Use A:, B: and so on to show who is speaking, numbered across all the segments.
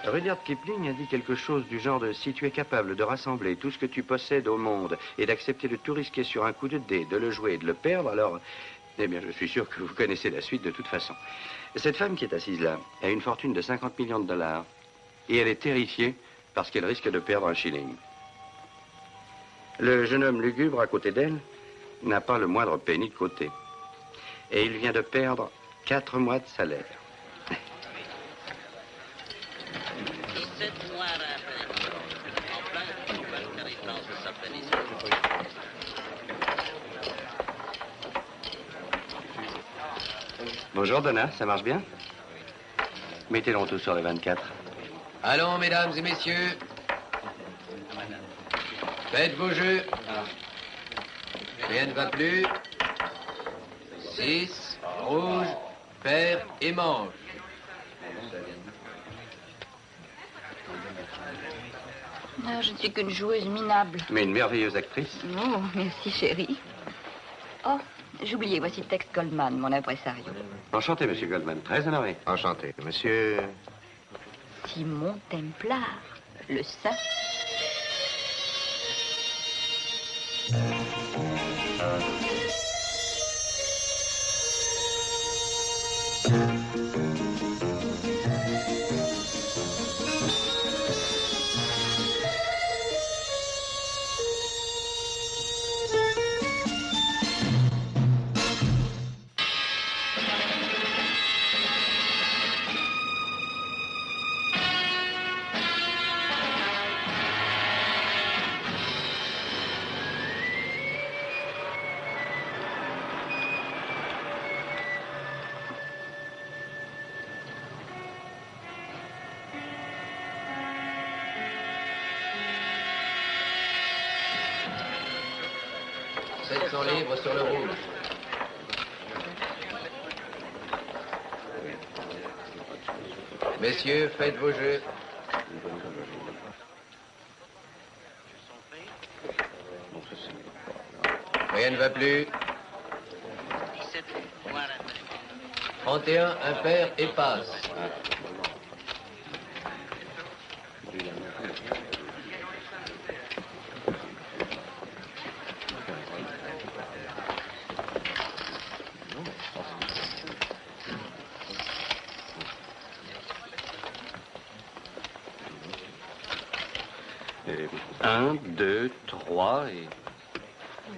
A: Rudyard Kipling a dit quelque chose du genre de si tu es capable de rassembler tout ce que tu possèdes au monde et d'accepter de tout risquer sur un coup de dé, de le jouer et de le perdre, alors, eh bien, je suis sûr que vous connaissez la suite de toute façon. Cette femme qui est assise là a une fortune de 50 millions de dollars et elle est terrifiée parce qu'elle risque de perdre un shilling. Le jeune homme lugubre à côté d'elle n'a pas le moindre penny de côté. Et il vient de perdre 4 mois de salaire.
B: 17 mois après, en plein nouvelle territoire de sa péninsule.
A: Bonjour Donna, ça marche bien? Mettez-le tout sur le 24.
C: Allons, mesdames et messieurs. Faites vos jeux. Rien ne va plus. 6, rouge, paire et manche.
D: Ah, je ne suis qu'une joueuse minable.
A: Mais une merveilleuse actrice.
D: Oh, merci, chérie. Oh, j'oubliais, voici Tex Goldman, mon impresario.
A: Enchanté, monsieur Goldman. Très honoré.
E: Enchanté. Monsieur...
D: Simon Templar, le saint.
C: Livres sur le rouge. Messieurs, faites vos jeux. Rien ne va plus. 31, impair et passe.
A: Et 1, 2, 3 et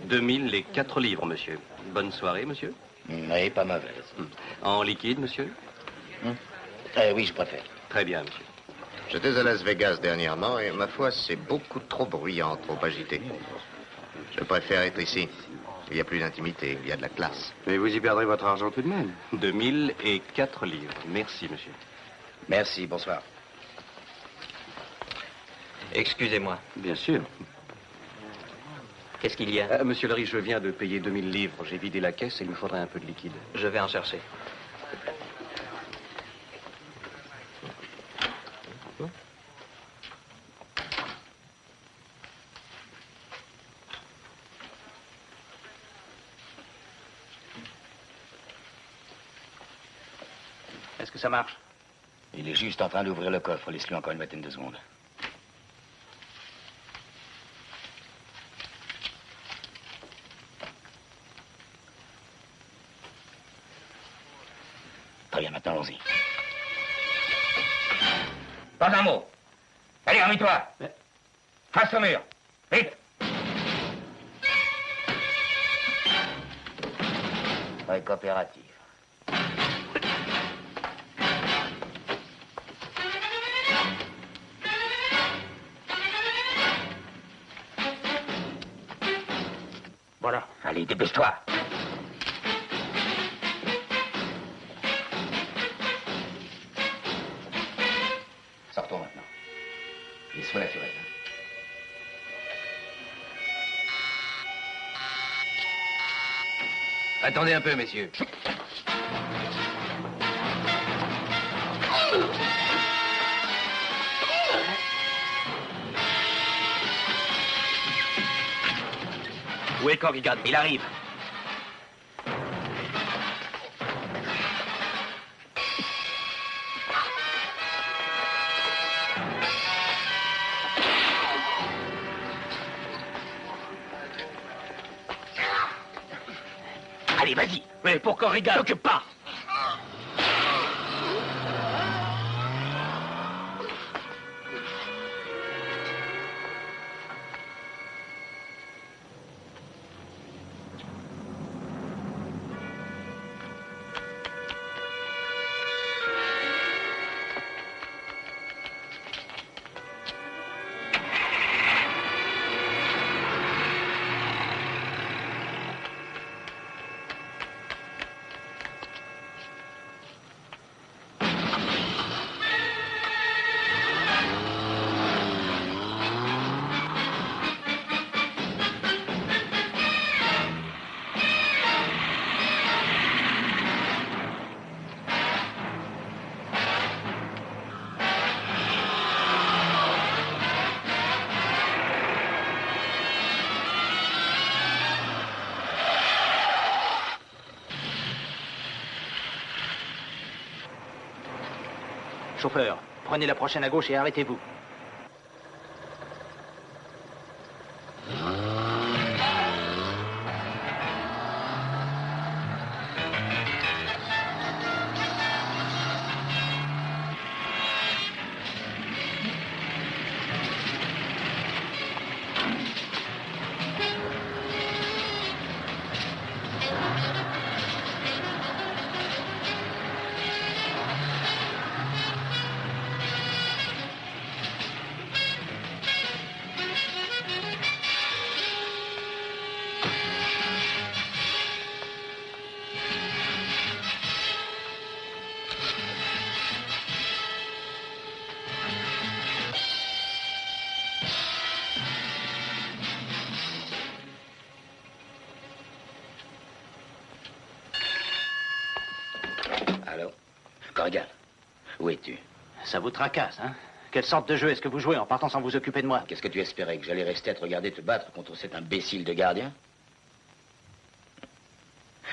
A: 2000 et 4 livres, monsieur. Bonne soirée, monsieur.
F: Oui, pas mauvaise.
A: En liquide, monsieur?
F: Oui, je préfère.
A: Très bien, monsieur.
E: J'étais à Las Vegas dernièrement et ma foi, c'est beaucoup trop bruyant, trop agité. Je préfère être ici. Il y a plus d'intimité, il y a de la classe.
A: Mais vous y perdrez votre argent tout de même. 2000 et 4 livres. Merci, monsieur.
F: Merci, bonsoir.
G: Excusez-moi.
A: Bien sûr.
G: Qu'est-ce qu'il y a?
A: Monsieur Larry, je viens de payer 2000 livres. J'ai vidé la caisse et il me faudrait un peu de liquide.
G: Je vais en chercher.
F: Est-ce que ça marche? Il est juste en train d'ouvrir le coffre. Laisse-lui encore une vingtaine de secondes. Très bien, maintenant allons-y. Pas un mot. Allez, remis-toi. Face au mur. Vite. Très coopératif. Voilà. Allez, dépêche-toi. Sortons maintenant. Laisse-moi naturel.
C: Attendez un peu, messieurs.
F: Où est Corrigan? Il arrive.
C: Allez, vas-y. Mais pour Corrigan. T'occupe pas.
H: Chauffeur, prenez la prochaine à gauche et arrêtez-vous.
C: Allô? Corrigan, où es-tu?
H: Ça vous tracasse, hein? Quelle sorte de jeu est-ce que vous jouez en partant sans vous occuper de moi?
C: Qu'est-ce que tu espérais? Que j'allais rester à te regarder te battre contre cet imbécile de gardien?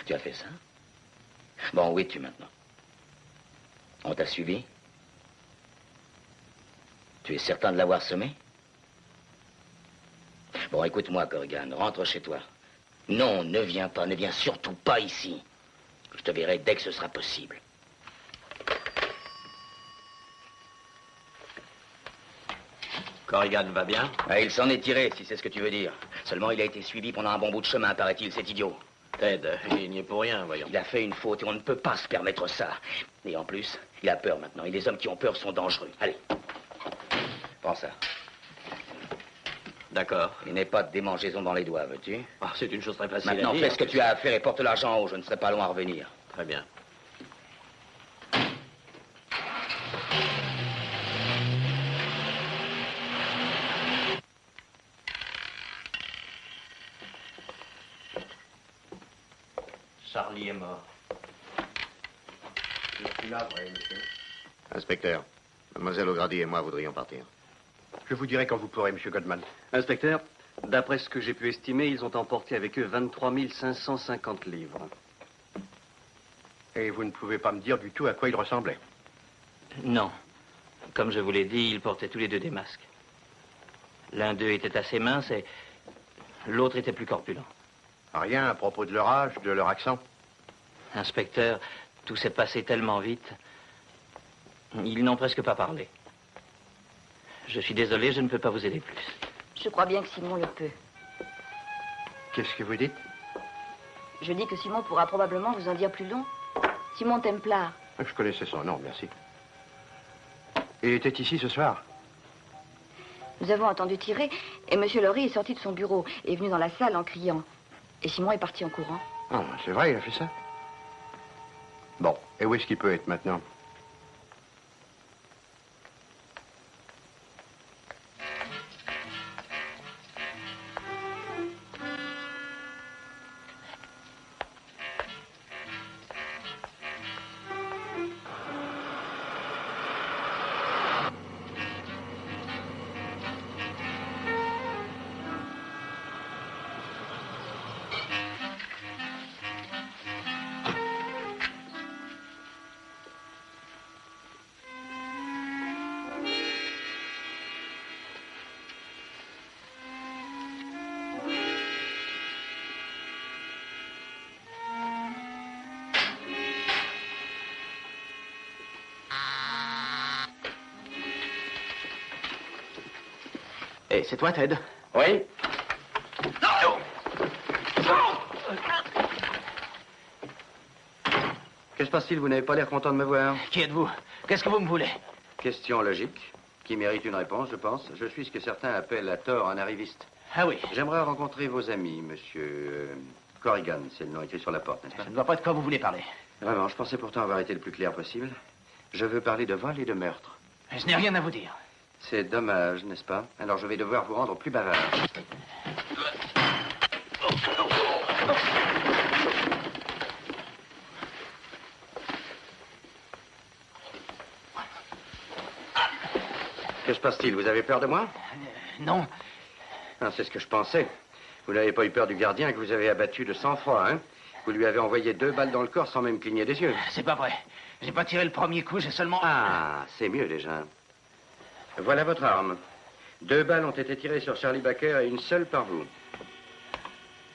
C: Tu as fait ça? Bon, où es-tu maintenant? On t'a suivi? Tu es certain de l'avoir semé? Bon, écoute-moi, Corrigan, rentre chez toi. Non, ne viens pas, ne viens surtout pas ici. Je te verrai dès que ce sera possible.
G: Corrigan va bien?
C: Ah, il s'en est tiré, si c'est ce que tu veux dire. Seulement, il a été suivi pendant un bon bout de chemin, paraît-il, cet idiot.
G: Ted, il n'y est pour rien, voyons.
C: Il a fait une faute et on ne peut pas se permettre ça. Et en plus, il a peur maintenant. Et les hommes qui ont peur sont dangereux. Allez, prends ça.
G: D'accord.
C: Il n'est pas de démangeaison dans les doigts, veux-tu?
G: Ah, c'est une chose très facile
C: Maintenant,
G: à dire.
C: fais ce que tu as à faire et porte l'argent en haut. Je ne serai pas long à revenir.
G: Très bien. Charlie est mort.
E: Je suis là, oui, monsieur. Inspecteur, mademoiselle O'Grady et moi voudrions partir.
A: Je vous dirai quand vous pourrez, monsieur Goldman.
I: Inspecteur, d'après ce que j'ai pu estimer, ils ont emporté avec eux 23 550 livres.
A: Et vous ne pouvez pas me dire du tout à quoi ils ressemblaient.
H: Non. Comme je vous l'ai dit, ils portaient tous les deux des masques. L'un d'eux était assez mince et l'autre était plus corpulent.
A: Rien à propos de leur âge, de leur accent.
H: Inspecteur, tout s'est passé tellement vite. Ils n'ont presque pas parlé. Je suis désolé, je ne peux pas vous aider plus.
D: Je crois bien que Simon le peut.
A: Qu'est-ce que vous dites?
D: Je dis que Simon pourra probablement vous en dire plus long. Simon Templar.
A: Je connaissais son nom, merci. Il était ici ce soir?
D: Nous avons entendu tirer et M. Lorry est sorti de son bureau et est venu dans la salle en criant. Et Simon est parti en courant.
A: Ah, c'est vrai, il a fait ça? Bon, et où est-ce qu'il peut être maintenant?
C: Eh, c'est toi, Ted?
F: Oui?
A: Que se passe-t-il? Vous n'avez pas l'air content de me voir.
C: Qui êtes-vous? Qu'est-ce que vous me voulez?
A: Question logique, qui mérite une réponse, je pense. Je suis ce que certains appellent à tort un arriviste.
C: Ah oui.
A: J'aimerais rencontrer vos amis, monsieur Corrigan, c'est le nom écrit sur la porte, n'est-ce pas?
C: Je ne vois pas de quoi vous voulez parler.
A: Vraiment, je pensais pourtant avoir été le plus clair possible. Je veux parler de vol et de meurtre.
C: Je n'ai rien à vous dire.
A: C'est dommage, n'est-ce pas? Alors je vais devoir vous rendre plus bavard. Que se passe-t-il? Vous avez peur de moi?
C: Non.
A: Ah, c'est ce que je pensais. Vous n'avez pas eu peur du gardien que vous avez abattu de sang-froid, hein? Vous lui avez envoyé 2 balles dans le corps sans même cligner des yeux.
C: C'est pas vrai. J'ai pas tiré le premier coup, j'ai seulement...
A: Ah, c'est mieux déjà. Voilà votre arme. 2 balles ont été tirées sur Charlie Baker et une seule par vous.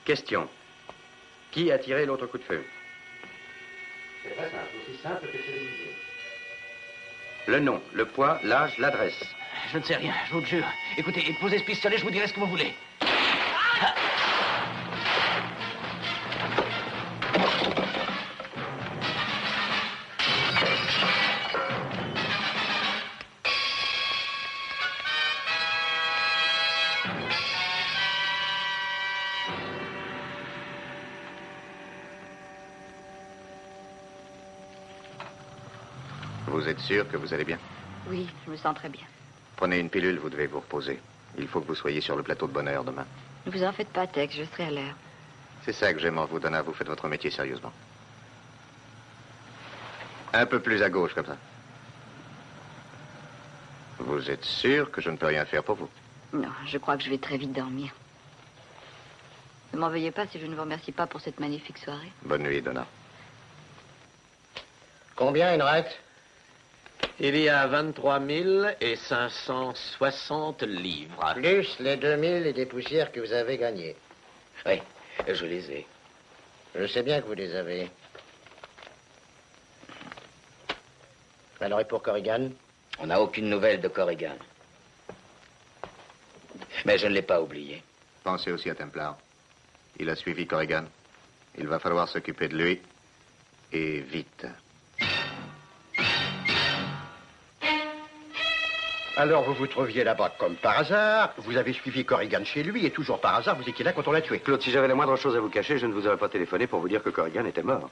A: Question. Qui a tiré l'autre coup de feu? C'est très simple, aussi simple que télévisé. Le nom, le poids, l'âge, l'adresse.
C: Je ne sais rien, je vous le jure. Écoutez, posez ce pistolet, je vous dirai ce que vous voulez.
E: Vous êtes sûr que vous allez bien?
D: Oui, je me sens très bien.
E: Prenez une pilule, vous devez vous reposer. Il faut que vous soyez sur le plateau de bonheur demain.
D: Ne vous en faites pas, Tex, je serai à l'heure.
E: C'est ça que j'aime en vous, Donna. Vous faites votre métier sérieusement. Un peu plus à gauche, comme ça. Vous êtes sûr que je ne peux rien faire pour vous?
D: Non, je crois que je vais très vite dormir. Ne m'en veuillez pas si je ne vous remercie pas pour cette magnifique soirée.
E: Bonne nuit, Donna.
G: Combien il reste? Il y a 23 560 livres.
J: Plus les 2000 et des poussières que vous avez gagnées.
C: Oui, je les ai.
J: Je sais bien que vous les avez. Alors, et pour Corrigan?
C: On n'a aucune nouvelle de Corrigan. Mais je ne l'ai pas oublié.
E: Pensez aussi à Templar. Il a suivi Corrigan. Il va falloir s'occuper de lui. Et vite.
K: Alors vous vous trouviez là-bas comme par hasard, vous avez suivi Corrigan chez lui et toujours par hasard vous étiez là quand on l'a tué.
A: Claude, si j'avais la moindre chose à vous cacher, je ne vous aurais pas téléphoné pour vous dire que Corrigan était mort.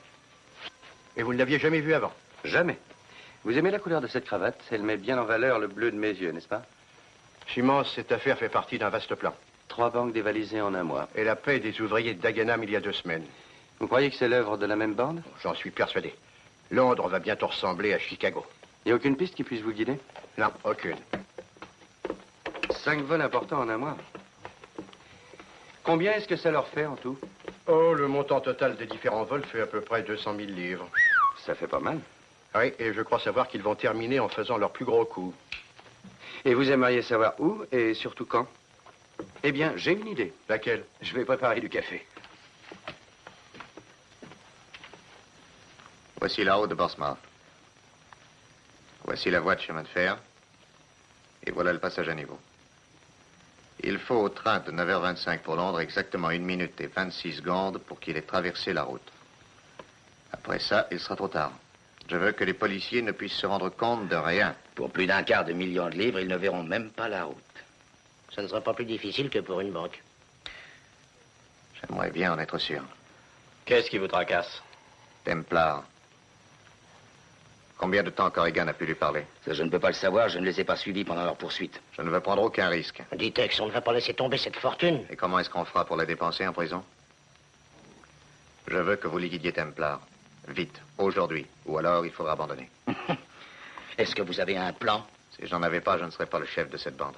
K: Et vous ne l'aviez jamais vu avant?
A: Jamais. Vous aimez la couleur de cette cravate? Elle met bien en valeur le bleu de mes yeux, n'est-ce pas?
K: Simon, cette affaire fait partie d'un vaste plan.
A: 3 banques dévalisées en un mois.
K: Et la paix des ouvriers de Dagenham il y a 2 semaines.
A: Vous croyez que c'est l'œuvre de la même bande?
K: J'en suis persuadé. Londres va bientôt ressembler à Chicago.
A: Il n'y a aucune piste qui puisse vous guider?
K: Non, aucune.
A: 5 vols importants en un mois. Combien est-ce que ça leur fait en tout?
K: Oh, le montant total des différents vols fait à peu près 200 000 livres.
A: Ça fait pas mal.
K: Oui, et je crois savoir qu'ils vont terminer en faisant leur plus gros coup.
A: Et vous aimeriez savoir où et surtout quand? Eh bien, j'ai une idée.
K: Laquelle?
A: Je vais préparer du café.
E: Voici la route de Portsmouth. Voici la voie de chemin de fer. Et voilà le passage à niveau. Il faut au train de 9h25 pour Londres exactement 1 minute et 26 secondes pour qu'il ait traversé la route. Après ça, il sera trop tard. Je veux que les policiers ne puissent se rendre compte de rien.
C: Pour plus d'un quart de million de livres, ils ne verront même pas la route.
J: Ça ne sera pas plus difficile que pour une banque.
E: J'aimerais bien en être sûr.
G: Qu'est-ce qui vous tracasse?
E: Templar. Combien de temps Corrigan a pu lui parler?
C: Ça, je ne peux pas le savoir, je ne les ai pas suivis pendant leur poursuite.
E: Je ne veux prendre aucun risque.
J: Dis Tex, on ne va pas laisser tomber cette fortune.
E: Et comment est-ce qu'on fera pour la dépenser en prison? Je veux que vous liquidiez Templar. Vite, aujourd'hui. Ou alors il faudra abandonner.
C: Est-ce que vous avez un plan?
E: Si j'en avais pas, je ne serais pas le chef de cette bande.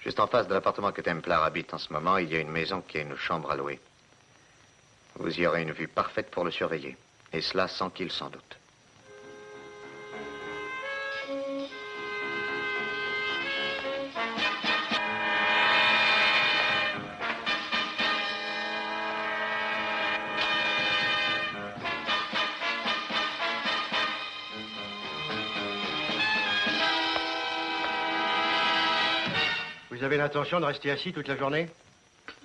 E: Juste en face de l'appartement que Templar habite en ce moment, il y a une maison qui a une chambre à louer. Vous y aurez une vue parfaite pour le surveiller. Et cela sans qu'il s'en doute.
K: Vous avez l'intention de rester assis toute la journée?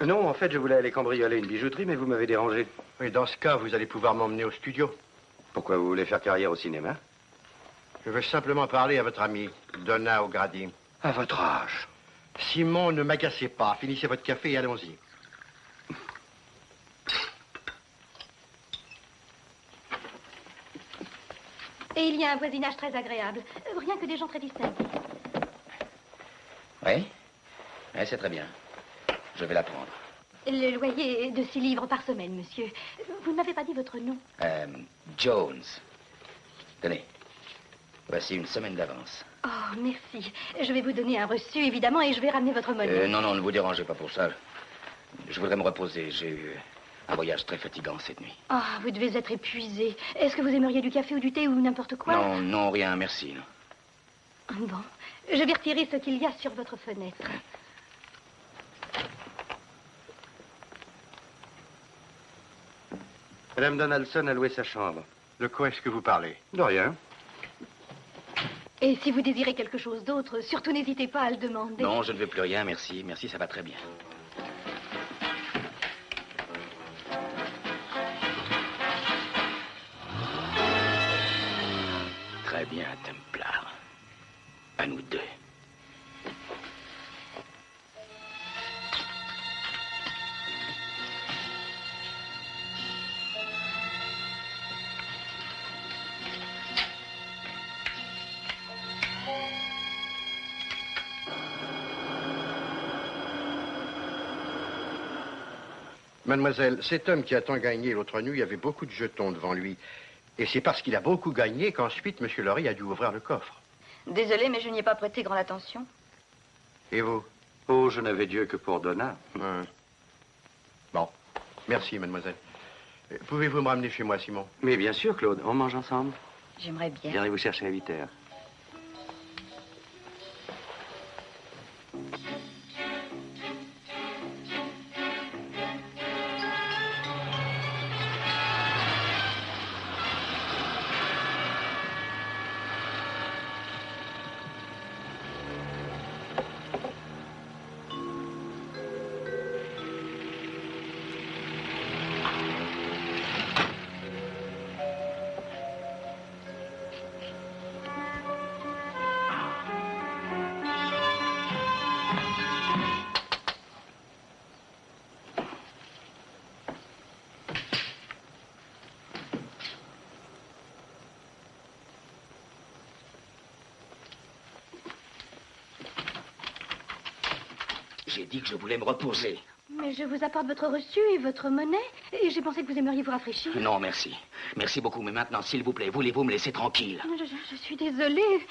A: Non, en fait, je voulais aller cambrioler une bijouterie, mais vous m'avez dérangé.
K: Oui, dans ce cas, vous allez pouvoir m'emmener au studio.
A: Pourquoi vous voulez faire carrière au cinéma?
K: Je veux simplement parler à votre ami, Donna O'Grady.
A: À votre âge.
K: Simon, ne m'agacez pas. Finissez votre café et allons-y.
L: Et il y a un voisinage très agréable. Rien que des gens très distingués.
C: Oui? Oui, c'est très bien. Je vais la prendre.
L: Le loyer est de 6 livres par semaine, monsieur. Vous ne m'avez pas dit votre nom.
C: Jones. Tenez. Voici une semaine d'avance.
L: Oh, merci. Je vais vous donner un reçu, évidemment, et je vais ramener votre monnaie.
C: Non, ne vous dérangez pas pour ça. Je voudrais me reposer. J'ai eu un voyage très fatigant cette nuit.
L: Ah, vous devez être épuisé. Est-ce que vous aimeriez du café ou du thé ou n'importe quoi?
C: Non, rien, merci. Non.
L: Bon, je vais retirer ce qu'il y a sur votre fenêtre.
A: Madame Donaldson a loué sa chambre.
K: De quoi est-ce que vous parlez?
A: De rien.
L: Et si vous désirez quelque chose d'autre, surtout n'hésitez pas à le demander.
C: Non, je ne veux plus rien, merci. Merci, ça va très bien. Très bien, Templar. À nous deux.
K: Mademoiselle, cet homme qui a tant gagné l'autre nuit avait beaucoup de jetons devant lui. Et c'est parce qu'il a beaucoup gagné qu'ensuite, M. Lorry a dû ouvrir le coffre.
D: Désolée, mais je n'y ai pas prêté grande attention.
K: Et vous?
A: Oh, je n'avais Dieu que pour Donna.
K: Bon. Merci, mademoiselle. Pouvez-vous me ramener chez moi, Simon?
A: Mais bien sûr, Claude. On mange ensemble?
D: J'aimerais bien.
A: J'irai vous chercher à 8 heures.
C: J'ai dit que je voulais me reposer.
L: Mais je vous apporte votre reçu et votre monnaie. Et j'ai pensé que vous aimeriez vous rafraîchir.
C: Non, merci. Merci beaucoup, mais maintenant, s'il vous plaît, voulez-vous me laisser tranquille?
L: Je suis désolée.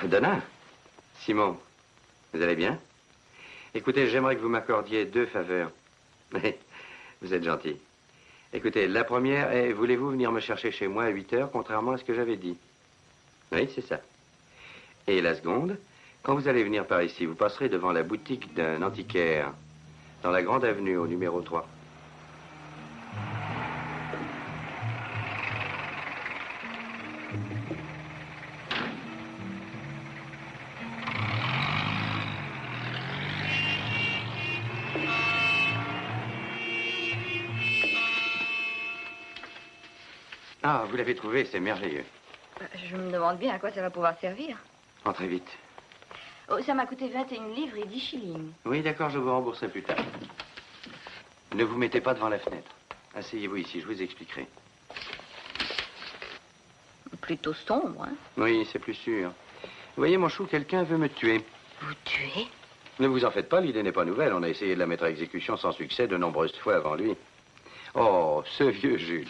A: Donna? Simon, vous allez bien? Écoutez, j'aimerais que vous m'accordiez 2 faveurs. Vous êtes gentil. Écoutez, la première est, voulez-vous venir me chercher chez moi à 8 heures, contrairement à ce que j'avais dit? Oui, c'est ça. Et la seconde, quand vous allez venir par ici, vous passerez devant la boutique d'un antiquaire, dans la grande avenue, au numéro 3. Ah, vous l'avez trouvé, c'est merveilleux.
D: Je me demande bien à quoi ça va pouvoir servir.
A: Entrez vite.
D: Oh, ça m'a coûté 21 livres et 10 shillings.
A: Oui, d'accord, je vous rembourserai plus tard. Ne vous mettez pas devant la fenêtre. Asseyez-vous ici, je vous expliquerai.
D: Plutôt sombre, hein?
A: Oui, c'est plus sûr. Vous voyez, mon chou, quelqu'un veut me tuer.
D: Vous tuer?
A: Ne vous en faites pas, l'idée n'est pas nouvelle. On a essayé de la mettre à exécution sans succès de nombreuses fois avant lui. Oh, ce vieux Jules.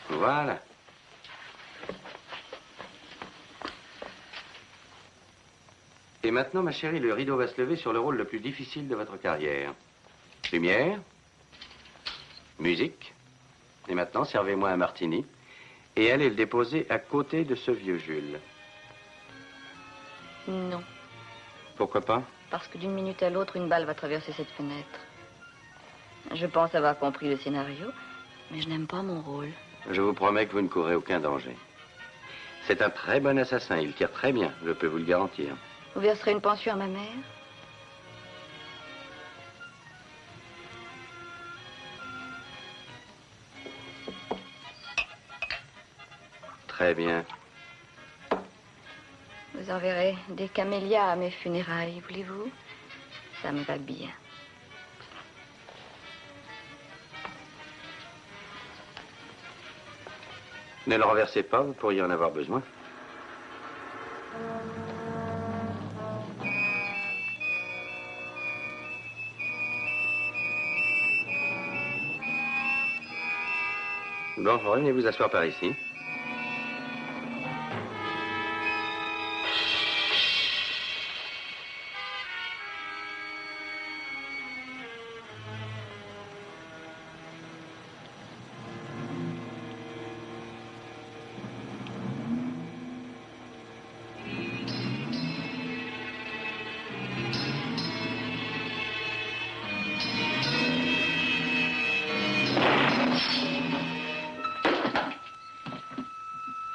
A: Voilà. Et maintenant, ma chérie, le rideau va se lever sur le rôle le plus difficile de votre carrière. Lumière, musique, et maintenant, servez-moi un martini, et allez le déposer à côté de ce vieux Jules.
D: Non,
A: Pourquoi pas?
D: parce que d'une minute à l'autre, une balle va traverser cette fenêtre. Je pense avoir compris le scénario, mais je n'aime pas mon rôle.
A: Je vous promets que vous ne courrez aucun danger. C'est un très bon assassin, il tire très bien, je peux vous le garantir.
D: Vous verserez une pension à ma mère?
A: Très bien.
D: Vous enverrez des camélias à mes funérailles, voulez-vous? Ça me va bien.
A: Ne le renversez pas, vous pourriez en avoir besoin. Bon, revenez vous asseoir par ici.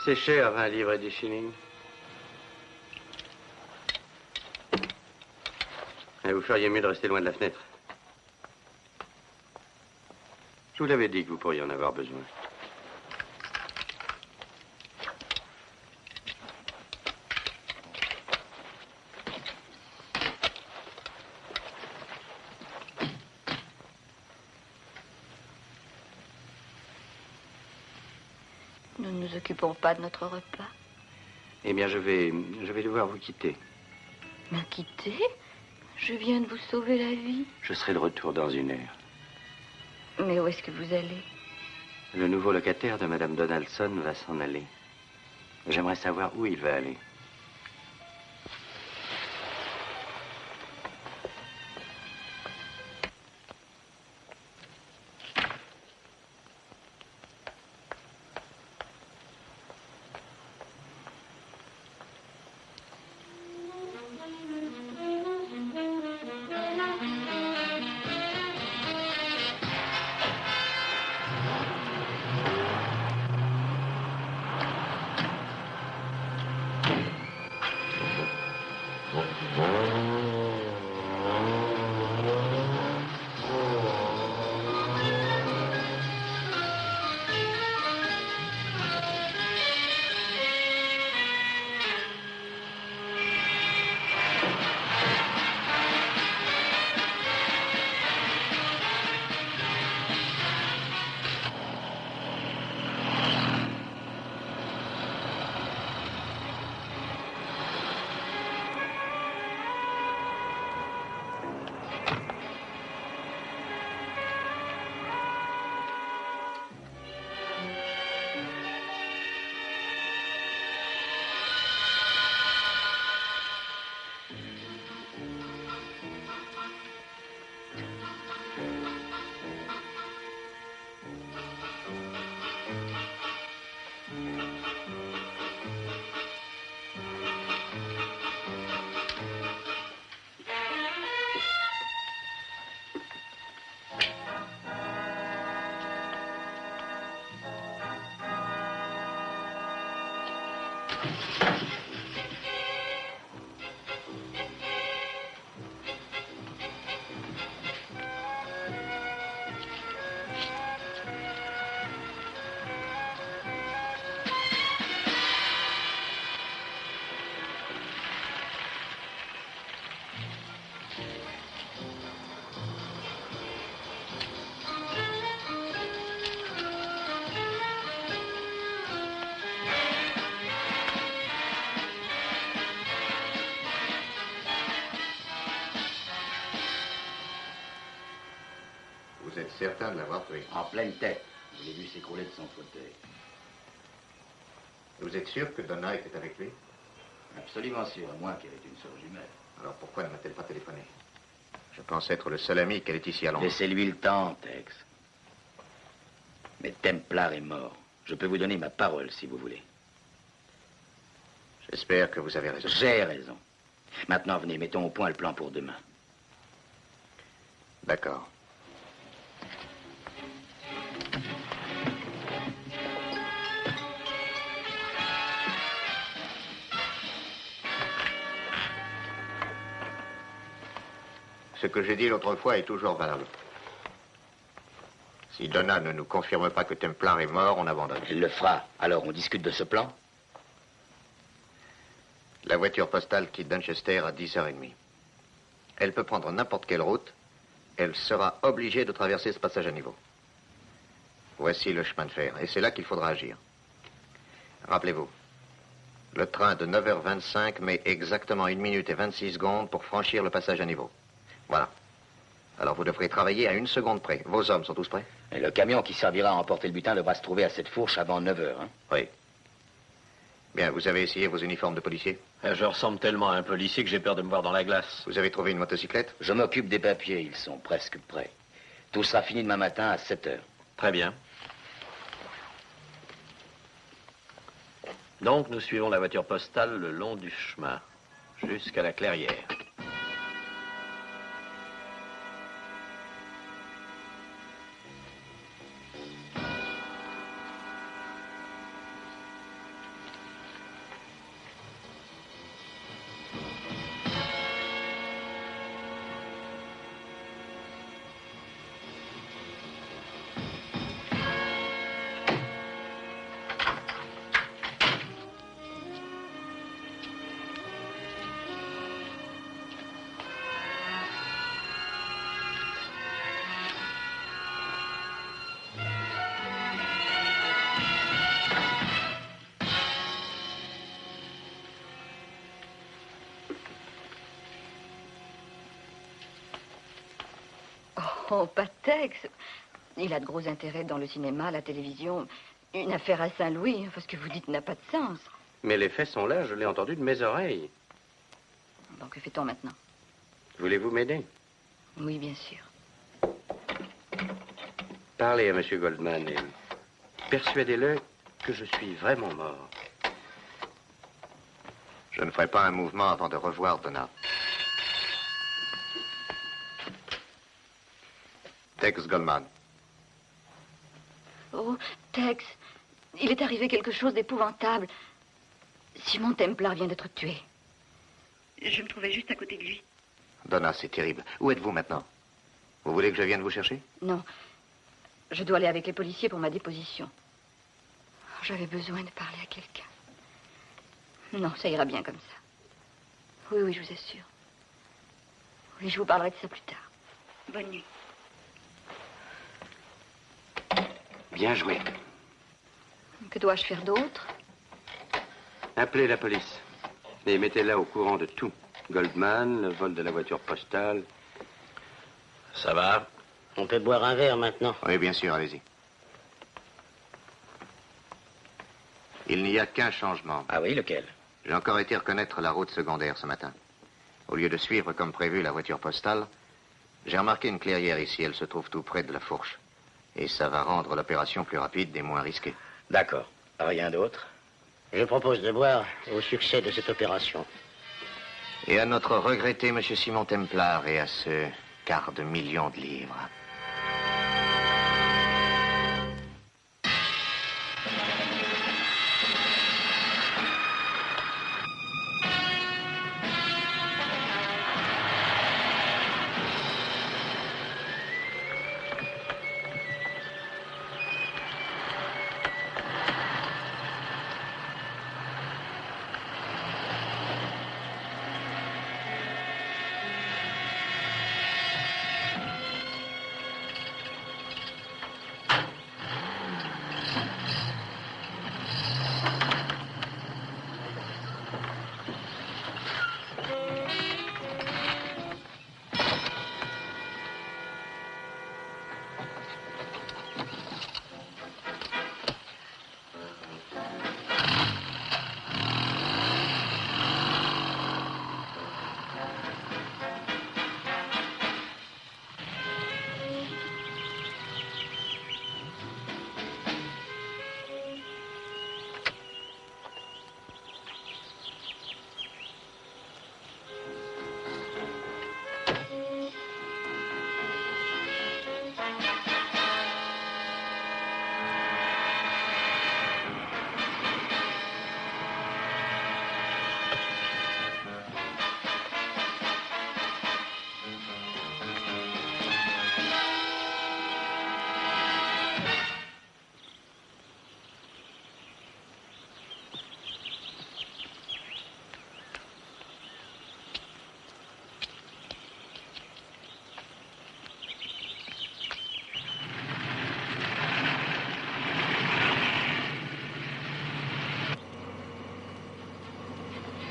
A: C'est cher, 20 livres et 10 shillings. Et vous feriez mieux de rester loin de la fenêtre. Je vous l'avais dit que vous pourriez en avoir besoin.
D: Nous ne nous occupons pas de notre repas.
A: Eh bien, je vais devoir vous quitter.
D: Me quitter? Je viens de vous sauver la vie.
A: Je serai de retour dans 1 heure.
D: Mais où est-ce que vous allez?
A: Le nouveau locataire de Madame Donaldson va s'en aller. J'aimerais savoir où il va aller.
E: certain de l'avoir tué.
C: En pleine tête. Je l'ai vu s'écrouler de son fauteuil.
E: Vous êtes sûr que Donna était avec lui?
C: Absolument sûr, à moins qu'elle ait une sœur jumelle.
E: Alors pourquoi ne m'a-t-elle pas téléphoné? Je pense être le seul ami qu'elle est ici à Londres.
C: Laissez-lui le temps, Tex. Mais Templar est mort. Je peux vous donner ma parole, si vous voulez.
E: J'espère que vous avez raison.
C: J'ai raison. Maintenant, venez, mettons au point le plan pour demain.
E: D'accord. Ce que j'ai dit l'autre fois est toujours valable. Si Donna ne nous confirme pas que Templar est mort, on abandonne.
C: Elle le fera. Alors, on discute de ce plan?
E: La voiture postale quitte Manchester à 10h30. Elle peut prendre n'importe quelle route. Elle sera obligée de traverser ce passage à niveau. Voici le chemin de fer, et c'est là qu'il faudra agir. Rappelez-vous, le train de 9h25 met exactement 1 minute et 26 secondes pour franchir le passage à niveau. Voilà. Alors vous devrez travailler à 1 seconde près. Vos hommes sont tous prêts?
C: Et le camion qui servira à emporter le butin devra se trouver à cette fourche avant 9h. Hein?
E: Oui. Bien, vous avez essayé vos uniformes de policier?
G: Je ressemble tellement à un policier que j'ai peur de me voir dans la glace.
E: Vous avez trouvé une motocyclette?
C: Je m'occupe des papiers, ils sont presque prêts. Tout sera fini demain matin à 7h.
G: Très bien. Donc, nous suivons la voiture postale le long du chemin, jusqu'à la clairière.
D: Oh, pas Tex. Il a de gros intérêts dans le cinéma, la télévision. Une affaire à Saint-Louis, ce que vous dites n'a pas de sens.
A: Mais les faits sont là, je l'ai entendu de mes oreilles.
D: Donc, que fait-on maintenant?
A: Voulez-vous m'aider?
D: Oui, bien sûr.
A: Parlez à M. Goldman et persuadez-le que je suis vraiment mort.
E: Je ne ferai pas un mouvement avant de revoir Donna. Tex Goldman.
D: Oh, Tex, il est arrivé quelque chose d'épouvantable. Simon Templar vient d'être tué. Je me trouvais juste à côté de lui.
E: Donna, c'est terrible. Où êtes-vous maintenant? Vous voulez que je vienne vous chercher?
D: Non. Je dois aller avec les policiers pour ma déposition. J'avais besoin de parler à quelqu'un. Non, ça ira bien comme ça. Oui, oui, je vous assure. Oui, je vous parlerai de ça plus tard. Bonne nuit.
A: Bien joué.
D: Que dois-je faire d'autre?
A: Appelez la police et mettez-la au courant de tout. Goldman, le vol de la voiture postale.
G: Ça va?
J: On peut boire un verre maintenant.
E: Oui, bien sûr, allez-y. Il n'y a qu'un changement.
C: Ah oui, lequel?
E: J'ai encore été reconnaître la route secondaire ce matin. Au lieu de suivre comme prévu la voiture postale, j'ai remarqué une clairière ici. Elle se trouve tout près de la fourche. Et ça va rendre l'opération plus rapide et moins risquée.
C: D'accord. Rien d'autre?
J: Je propose de boire au succès de cette opération.
E: Et à notre regretté M. Simon Templar et à ce quart de million de livres.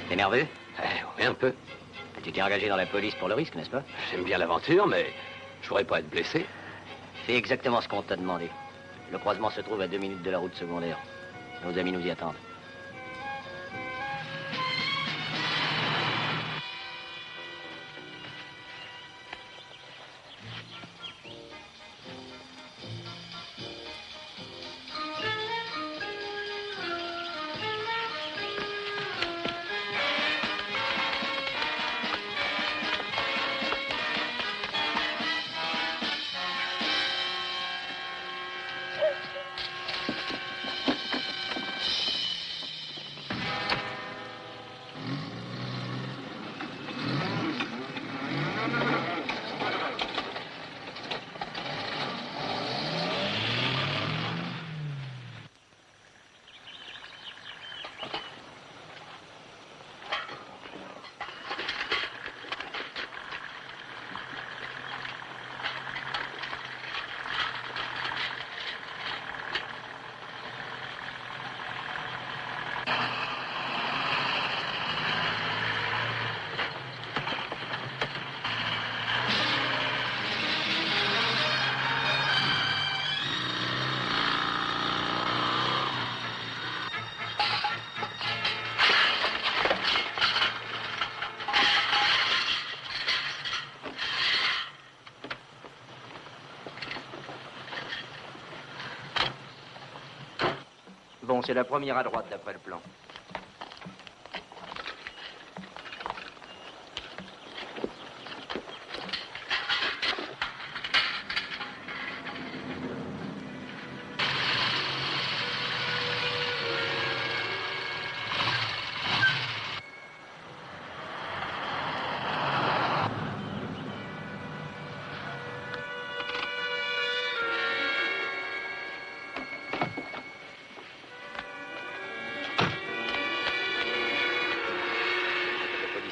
H: T'es nerveux?
G: Oui, un peu.
H: Tu t'es engagé dans la police pour le risque, n'est-ce pas?
G: J'aime bien l'aventure, mais je voudrais pas être blessé.
H: Fais exactement ce qu'on t'a demandé. Le croisement se trouve à 2 minutes de la route secondaire. Nos amis nous y attendent. Bon, c'est la première à droite, d'après le plan.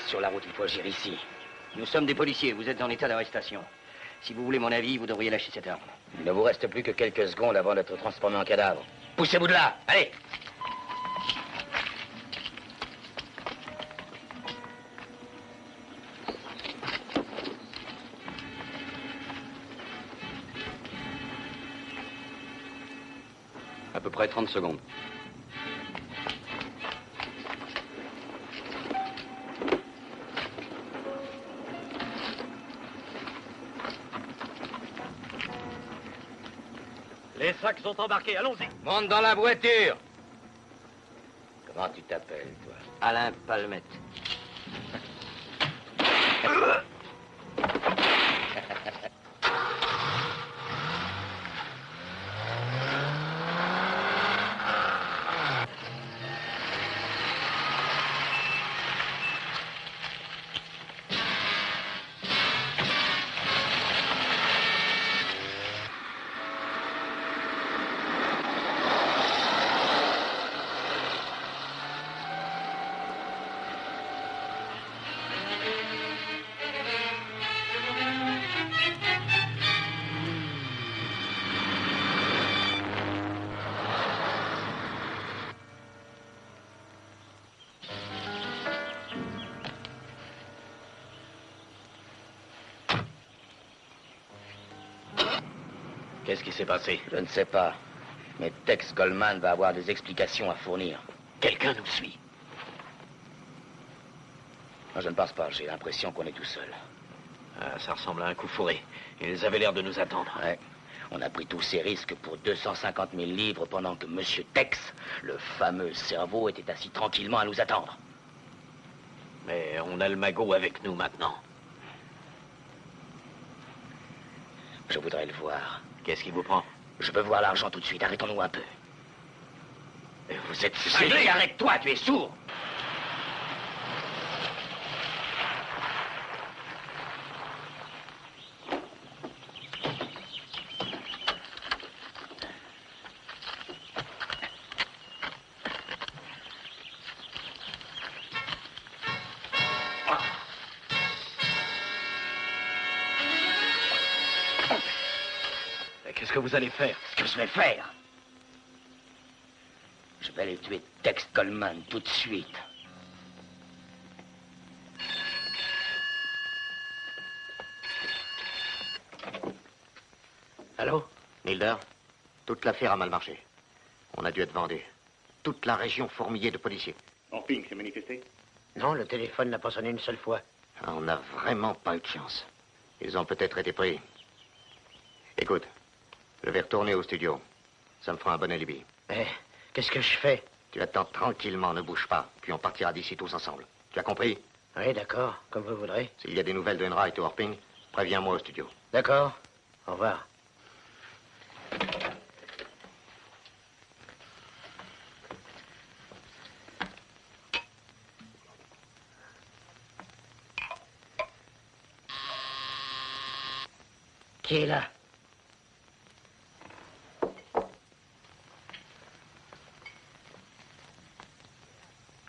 H: Sur la route, il faut agir ici. Nous sommes des policiers, vous êtes en état d'arrestation. Si vous voulez mon avis, vous devriez lâcher cette arme. Il ne vous reste plus que quelques secondes avant d'être transformé en cadavre. Poussez-vous de là, allez!
G: À peu près 30 secondes.
F: Les sacs sont embarqués, allons-y.
C: Monte dans la voiture. Comment tu t'appelles, toi?
H: Alain Palmette.
C: Qu'est-ce qui s'est passé? Je ne sais pas. Mais Tex Coleman va avoir des explications à fournir.
G: Quelqu'un nous suit.
C: Non, je ne pense pas. J'ai l'impression qu'on est tout seul.
G: Ah, ça ressemble à un coup fourré. Ils avaient l'air de nous attendre.
C: Ouais. On a pris tous ces risques pour 250 000 livres pendant que Monsieur Tex, le fameux cerveau, était assis tranquillement à nous attendre.
G: Mais on a le magot avec nous maintenant.
C: Je voudrais le voir.
G: Qu'est-ce qui vous prend?
C: Je veux voir l'argent tout de suite. Arrêtons-nous un peu.
G: Vous êtes cinglé.
C: Arrête-toi, tu es sourd.
G: Qu'est-ce que vous allez faire?
C: Ce que je vais faire? Je vais aller tuer Tex Coleman tout de suite.
J: Allô?
E: Nilder, toute l'affaire a mal marché. On a dû être vendu. Toute la région fourmillée de policiers.
M: Orping s'est manifesté?
J: Non, le téléphone n'a pas sonné une seule fois.
E: Ah, on n'a vraiment pas eu de chance. Ils ont peut-être été pris. Écoute, je vais retourner au studio. Ça me fera un bon alibi.
J: Mais qu'est-ce que je fais?
E: Tu attends tranquillement, ne bouge pas. Puis on partira d'ici tous ensemble. Tu as compris?
J: Oui, d'accord, comme vous voudrez.
E: S'il y a des nouvelles de Enright ou Orping, préviens-moi au studio.
J: D'accord. Au revoir. Qui est là?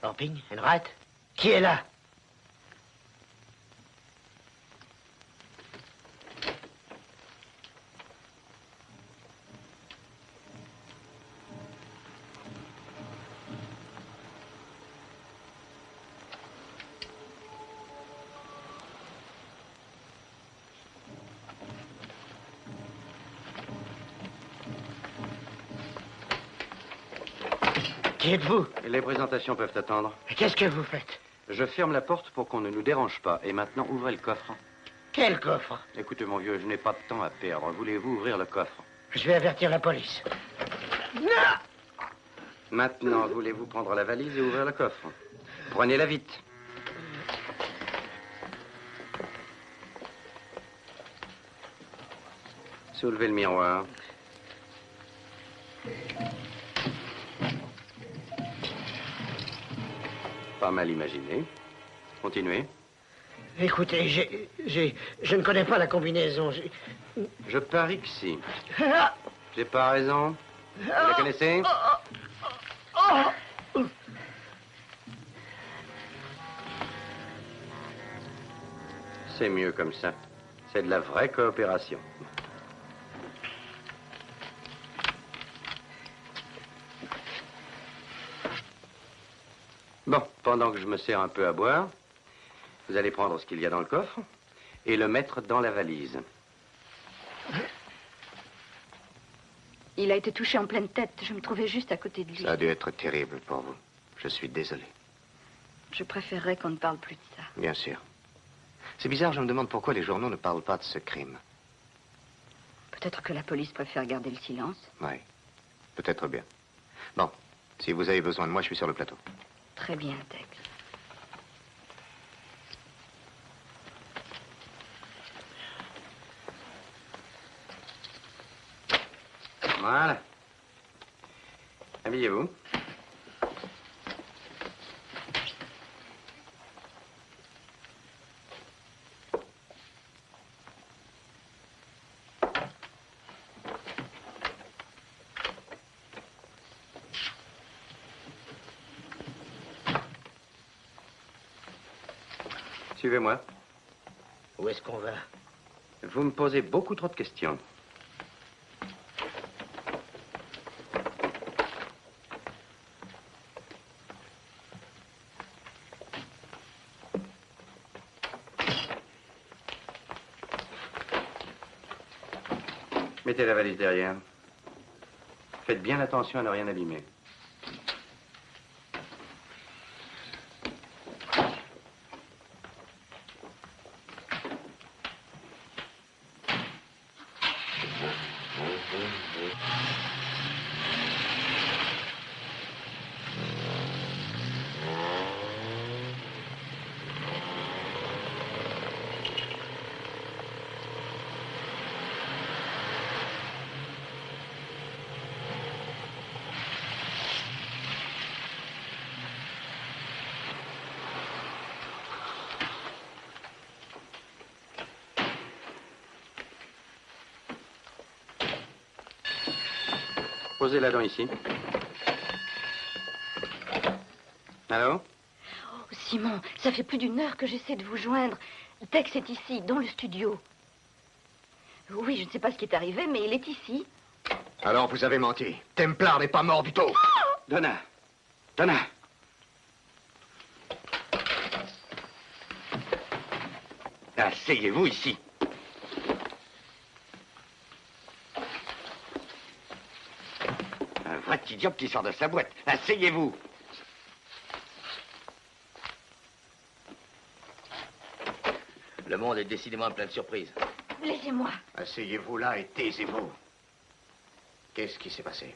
J: Orping? Enright? Qui est là? Qui êtes-vous?
A: Les présentations peuvent attendre.
J: Qu'est-ce que vous faites?
A: Je ferme la porte pour qu'on ne nous dérange pas. Et maintenant, ouvrez le coffre.
J: Quel coffre?
A: Écoutez, mon vieux, je n'ai pas de temps à perdre. Voulez-vous ouvrir le coffre?
J: Je vais avertir la police. Non!
A: Maintenant, voulez-vous prendre la valise et ouvrir le coffre? Prenez-la vite. Soulevez le miroir. Pas mal imaginé. Continuez.
J: Écoutez, je ne connais pas la combinaison.
A: Je parie que si. J'ai pas raison. Vous la connaissez? C'est mieux comme ça. C'est de la vraie coopération. Bon, pendant que je me sers un peu à boire, vous allez prendre ce qu'il y a dans le coffre et le mettre dans la valise.
D: Il a été touché en pleine tête. Je me trouvais juste à côté de lui.
E: Ça a dû être terrible pour vous. Je suis désolé.
D: Je préférerais qu'on ne parle plus de ça.
E: Bien sûr. C'est bizarre, je me demande pourquoi les journaux ne parlent pas de ce crime.
D: Peut-être que la police préfère garder le silence.
E: Oui, peut-être bien. Bon, si vous avez besoin de moi, je suis sur le plateau.
D: Très bien, Tex.
A: Voilà. Habillez-vous. Suivez-moi.
J: Où est-ce qu'on va?
A: Vous me posez beaucoup trop de questions. Mettez la valise derrière. Faites bien attention à ne rien abîmer. Posez la dent ici. Allô?
D: Oh, Simon, ça fait plus d'1 heure que j'essaie de vous joindre. Tex est ici, dans le studio. Oui, je ne sais pas ce qui est arrivé, mais il est ici.
E: Alors, vous avez menti. Templar n'est pas mort du tout.
A: Donna. Donna. Asseyez-vous ici.
M: petit diable qui sort de sa boîte. Asseyez-vous.
H: Le monde est décidément plein de surprises.
L: Laissez-moi.
E: Asseyez-vous là et taisez-vous. Qu'est-ce qui s'est passé?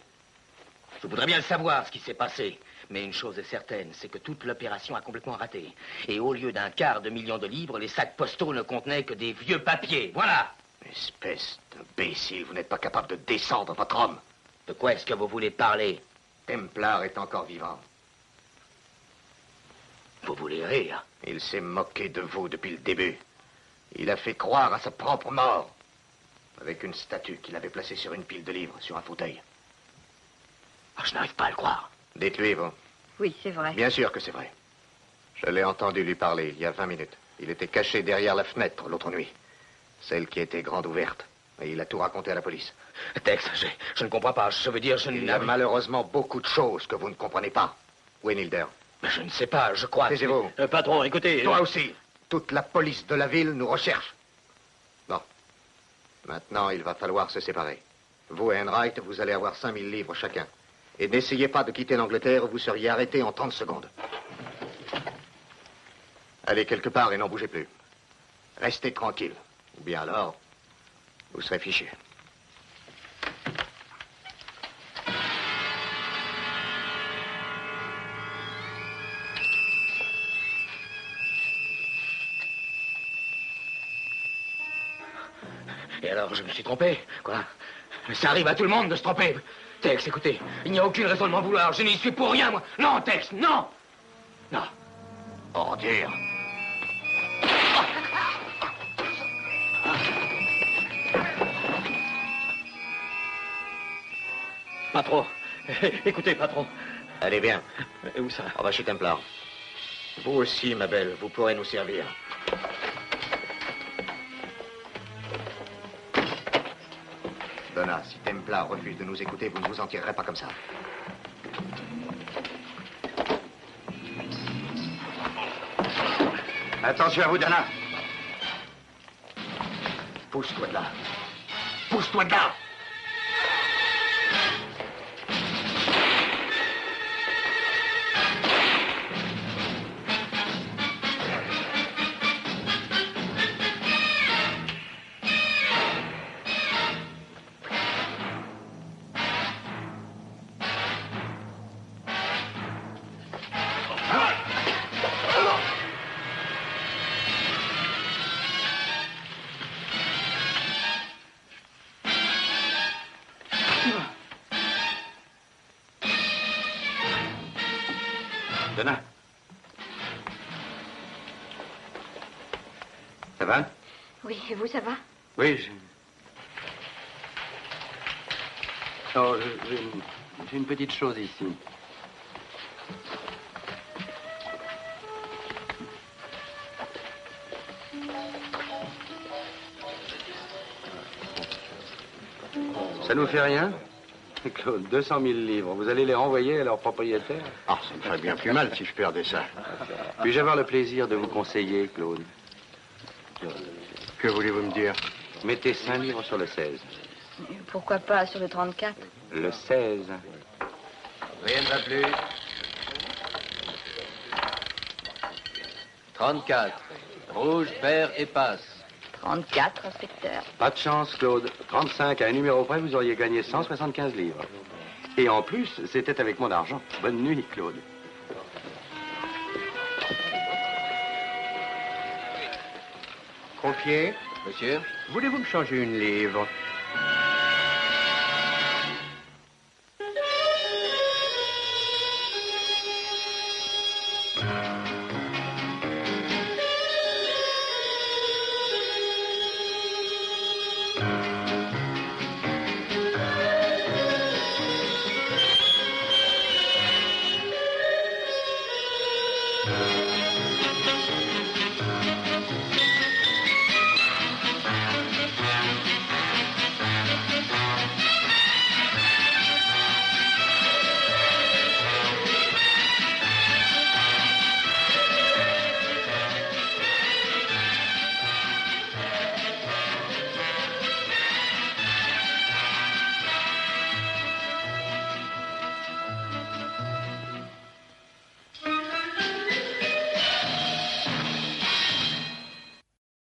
H: Je voudrais bien le savoir, ce qui s'est passé. Mais une chose est certaine, c'est que toute l'opération a complètement raté. Et au lieu d'un $250 000 de livres, les sacs postaux ne contenaient que des vieux papiers. Voilà.
E: Espèce d'imbécile, vous n'êtes pas capable de descendre votre homme.
H: De quoi est-ce que vous voulez parler?
E: Templar est encore vivant.
H: Vous voulez rire?
E: Il s'est moqué de vous depuis le début. Il a fait croire à sa propre mort. Avec une statue qu'il avait placée sur une pile de livres, sur un fauteuil.
H: Oh, je n'arrive pas à le croire.
E: Dites-lui, vous.
D: Oui, c'est vrai.
E: Bien sûr que c'est vrai. Je l'ai entendu lui parler il y a 20 minutes. Il était caché derrière la fenêtre l'autre nuit. Celle qui était grande ouverte. Et il a tout raconté à la police.
H: Tex, je ne comprends pas. Je veux dire,
E: Il y a malheureusement beaucoup de choses que vous ne comprenez pas. Où est Nilder?
H: Mais je ne sais pas, je crois...
E: Taisez-vous.
C: Patron, écoutez...
E: Toi aussi. Toute la police de la ville nous recherche. Bon. Maintenant, il va falloir se séparer. Vous et Enright, vous allez avoir 5 000 livres chacun. Et n'essayez pas de quitter l'Angleterre ou vous seriez arrêté en 30 secondes. Allez quelque part et n'en bougez plus. Restez tranquille. Ou bien alors, vous serez fiché.
H: Et alors, je me suis trompé, quoi? Mais ça arrive à tout le monde de se tromper. Tex, écoutez, il n'y a aucune raison de m'en vouloir. Je n'y suis pour rien, moi. Non, Tex, non! Non.
E: Ordure.
C: Patron, écoutez, patron.
E: Allez, bien.
C: Où ça?
E: On va chez Templar. Vous aussi, ma belle, vous pourrez nous servir. Donna, si Templar refuse de nous écouter, vous ne vous en tirerez pas comme ça.
M: Attention à vous, Donna.
E: Pousse-toi de là.
M: Pousse-toi de là. Donna. Ça va?
D: Oui, et vous, ça va?
A: Oui, Oh, j'ai une petite chose ici. Ça nous fait rien? Claude, 200 000 livres. Vous allez les renvoyer à leur propriétaire?
K: Ah, ça me ferait bien plus mal si je perdais ça.
A: Puis-je avoir le plaisir de vous conseiller, Claude?
K: Que voulez-vous me dire?
A: Mettez 5 livres sur le 16.
D: Pourquoi pas sur le 34?
A: Le 16.
G: Rien ne va plus. 34. Rouge, vert et passe.
D: 34, inspecteur.
A: Pas de chance, Claude. 35 à un numéro près, vous auriez gagné 175 livres. Et en plus, c'était avec mon argent. Bonne nuit, Claude.
K: Confier?
G: Monsieur?
K: Voulez-vous me changer une livre?